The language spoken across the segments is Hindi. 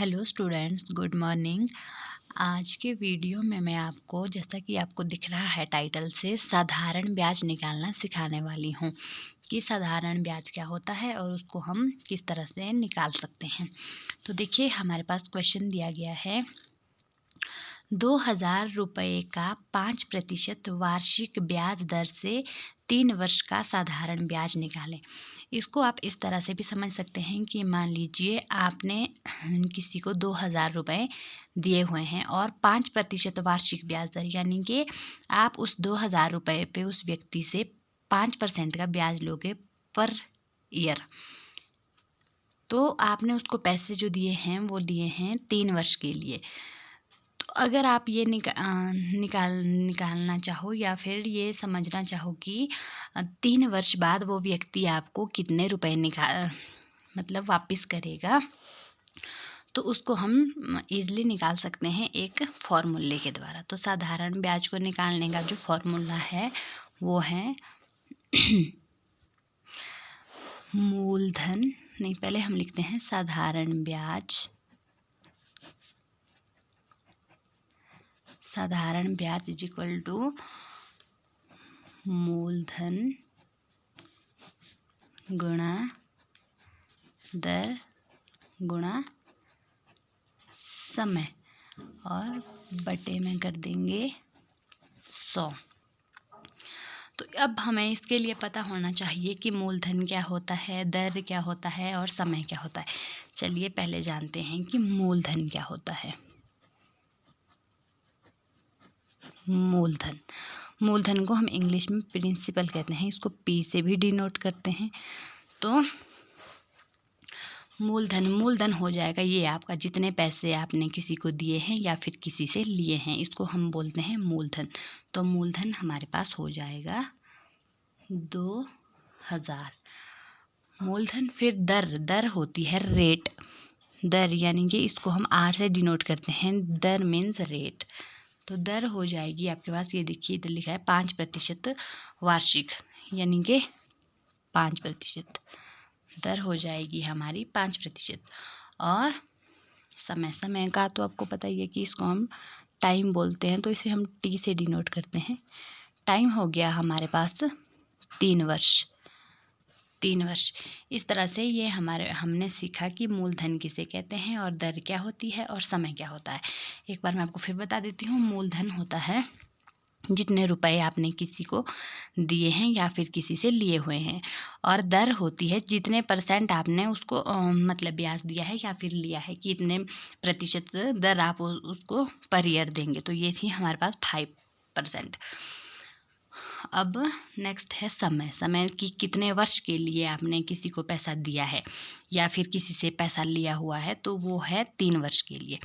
Hello students, good morning. आज के वीडियो में मैं आपको, जैसा कि आपको दिख रहा है टाइटल से, साधारण ब्याज निकालना सिखाने वाली हूँ कि साधारण ब्याज क्या होता है और उसको हम किस तरह से निकाल सकते हैं। तो देखिए, हमारे पास क्वेश्चन दिया गया है, 2000 रुपये का 5% वार्षिक ब्याज दर से 3 वर्ष का साधारण ब्याज निकालें। इसको आप इस तरह से भी समझ सकते हैं कि मान लीजिए आपने किसी को 2000 रुपये दिए हुए हैं और 5% वार्षिक ब्याज दर, यानी कि आप उस 2000 रुपये पे उस व्यक्ति से 5% का ब्याज लोगे पर ईयर। तो आपने उसको पैसे जो दिए हैं वो दिए हैं 3 वर्ष के लिए। तो अगर आप ये निकालना चाहो या फिर ये समझना चाहो कि 3 वर्ष बाद वो व्यक्ति आपको कितने रुपए मतलब वापस करेगा, तो उसको हम ईज़िली निकाल सकते हैं एक फॉर्मूले के द्वारा। तो साधारण ब्याज को निकालने का जो फॉर्मूला है वो है मूलधन, नहीं, पहले हम लिखते हैं साधारण ब्याज। साधारण ब्याज इज इक्वल टू मूलधन गुणा दर गुणा समय और बटे में कर देंगे 100। तो अब हमें इसके लिए पता होना चाहिए कि मूलधन क्या होता है, दर क्या होता है और समय क्या होता है। चलिए पहले जानते हैं कि मूलधन क्या होता है। मूलधन को हम इंग्लिश में प्रिंसिपल कहते हैं, इसको पी से भी डिनोट करते हैं। तो मूलधन हो जाएगा ये आपका, जितने पैसे आपने किसी को दिए हैं या फिर किसी से लिए हैं, इसको हम बोलते हैं मूलधन। तो मूलधन हमारे पास हो जाएगा 2000। मूलधन, फिर दर होती है रेट, दर यानी कि इसको हम आर से डिनोट करते हैं, दर मीन्स रेट। तो दर हो जाएगी आपके पास, ये देखिए इधर लिखा है 5% वार्षिक, यानी कि 5%। दर हो जाएगी हमारी 5%। और समय का तो आपको पता ही है कि इसको हम टाइम बोलते हैं, तो इसे हम टी से डिनोट करते हैं। टाइम हो गया हमारे पास 3 वर्ष। इस तरह से ये हमने सीखा कि मूलधन किसे कहते हैं और दर क्या होती है और समय क्या होता है। एक बार मैं आपको फिर बता देती हूँ। मूलधन होता है जितने रुपए आपने किसी को दिए हैं या फिर किसी से लिए हुए हैं, और दर होती है जितने % आपने उसको मतलब ब्याज दिया है या फिर लिया है, कि इतने प्रतिशत दर आप उसको पर ईयर देंगे। तो ये थी हमारे पास 5%। अब नेक्स्ट है समय कि कितने वर्ष के लिए आपने किसी को पैसा दिया है या फिर किसी से पैसा लिया हुआ है, तो वो है 3 वर्ष के लिए।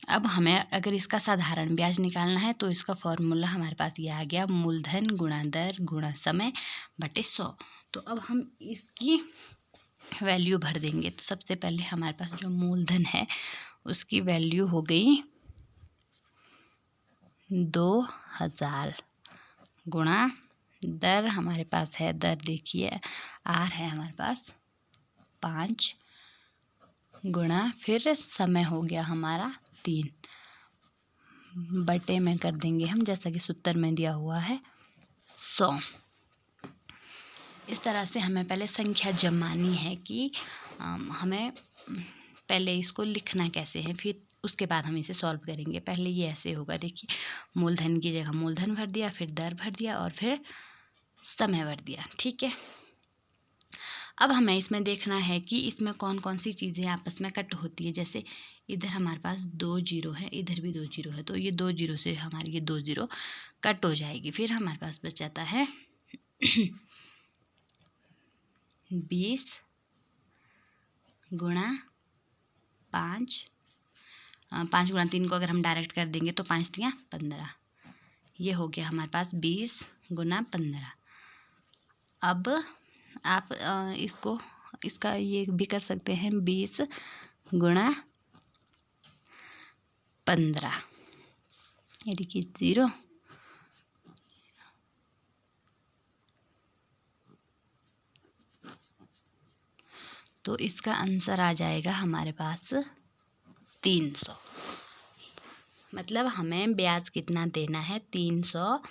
अब हमें अगर इसका साधारण ब्याज निकालना है तो इसका फॉर्मूला हमारे पास ये आ गया, मूलधन गुणा दर गुणा समय बटे 100। तो अब हम इसकी वैल्यू भर देंगे। तो सबसे पहले हमारे पास जो मूलधन है उसकी वैल्यू हो गई 2000 गुणा दर, हमारे पास है दर, देखिए आर है हमारे पास 5, गुणा फिर समय हो गया हमारा 3, बटे में कर देंगे हम, जैसा कि सूत्र में दिया हुआ है 100। इस तरह से हमें पहले संख्या जमानी है कि हमें पहले इसको लिखना कैसे है, फिर उसके बाद हम इसे सॉल्व करेंगे। पहले ये ऐसे होगा, देखिए मूलधन की जगह मूलधन भर दिया, फिर दर भर दिया और फिर समय भर दिया। ठीक है। अब हमें इसमें देखना है कि इसमें कौन कौन सी चीज़ें आपस में कट होती है। जैसे इधर हमारे पास 2 जीरो है, इधर भी 2 जीरो है, तो ये 2 जीरो से हमारी ये 2 जीरो कट हो जाएगी। फिर हमारे पास बच जाता है 20 गुणा 5, 5 गुणा 3 को अगर हम डायरेक्ट कर देंगे तो 5 3 15, ये हो गया हमारे पास 20 गुणा 15। अब आप इसका ये भी कर सकते हैं 20 गुणा 15, ये देखिए 0, तो इसका आंसर आ जाएगा हमारे पास 300। मतलब हमें ब्याज कितना देना है, 300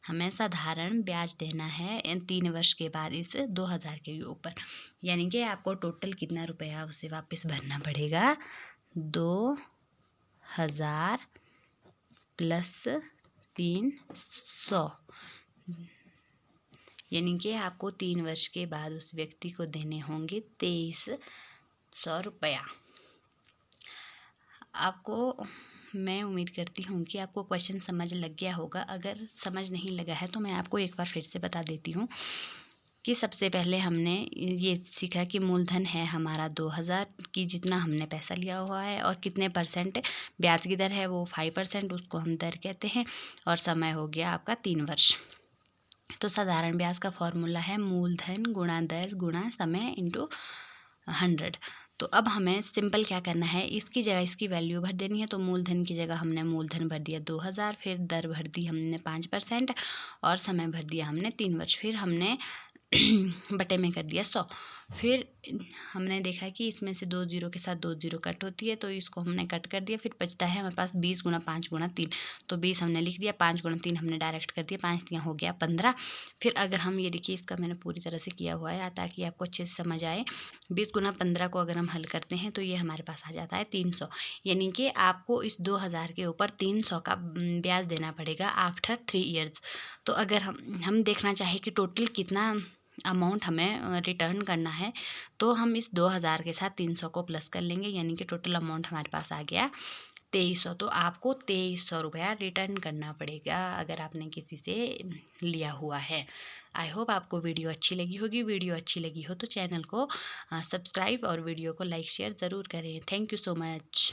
हमें साधारण ब्याज देना है 3 वर्ष के बाद इस 2000 के ऊपर। यानी कि आपको टोटल कितना रुपया उसे वापस भरना पड़ेगा, 2000 प्लस 300। यानी कि आपको 3 वर्ष के बाद उस व्यक्ति को देने होंगे 2300 रुपया। आपको मैं उम्मीद करती हूँ कि आपको क्वेश्चन समझ लग गया होगा। अगर समझ नहीं लगा है तो मैं आपको एक बार फिर से बता देती हूँ कि सबसे पहले हमने ये सीखा कि मूलधन है हमारा 2000 की जितना हमने पैसा लिया हुआ है, और कितने परसेंट ब्याज की दर है वो 5%, उसको हम दर कहते हैं, और समय हो गया आपका 3 वर्ष। तो साधारण ब्याज का फॉर्मूला है मूलधन गुणा दर गुणा समय इंटू 100। तो अब हमें सिंपल क्या करना है, इसकी जगह इसकी वैल्यू भर देनी है। तो मूलधन की जगह हमने मूलधन भर दिया 2000, फिर दर भर दी हमने 5% और समय भर दिया हमने 3 वर्ष, फिर हमने बटे में कर दिया 100। फिर हमने देखा कि इसमें से 2 जीरो के साथ 2 जीरो कट होती है, तो इसको हमने कट कर दिया। फिर बचता है हमारे पास 20 गुणा 5 गुणा 3, तो 20 हमने लिख दिया, 5 गुणा 3 हमने डायरेक्ट कर दिया, 5 3 हो गया 15। फिर अगर हम ये देखिए, इसका मैंने पूरी तरह से किया हुआ है ताकि आपको अच्छे से समझ आए। 20 गुणा 15 को अगर हम हल करते हैं तो ये हमारे पास आ जाता है 300। यानी कि आपको इस 2000 के ऊपर 300 का ब्याज देना पड़ेगा आफ्टर 3 ईयर्स। तो अगर हम देखना चाहें कि टोटल कितना अमाउंट हमें रिटर्न करना है, तो हम इस 2000 के साथ 300 को प्लस कर लेंगे, यानी कि टोटल अमाउंट हमारे पास आ गया 2300। तो आपको 2300 रुपया रिटर्न करना पड़ेगा अगर आपने किसी से लिया हुआ है। आई होप आपको वीडियो अच्छी लगी होगी। वीडियो अच्छी लगी हो तो चैनल को सब्सक्राइब और वीडियो को लाइक शेयर ज़रूर करें। Thank you so much.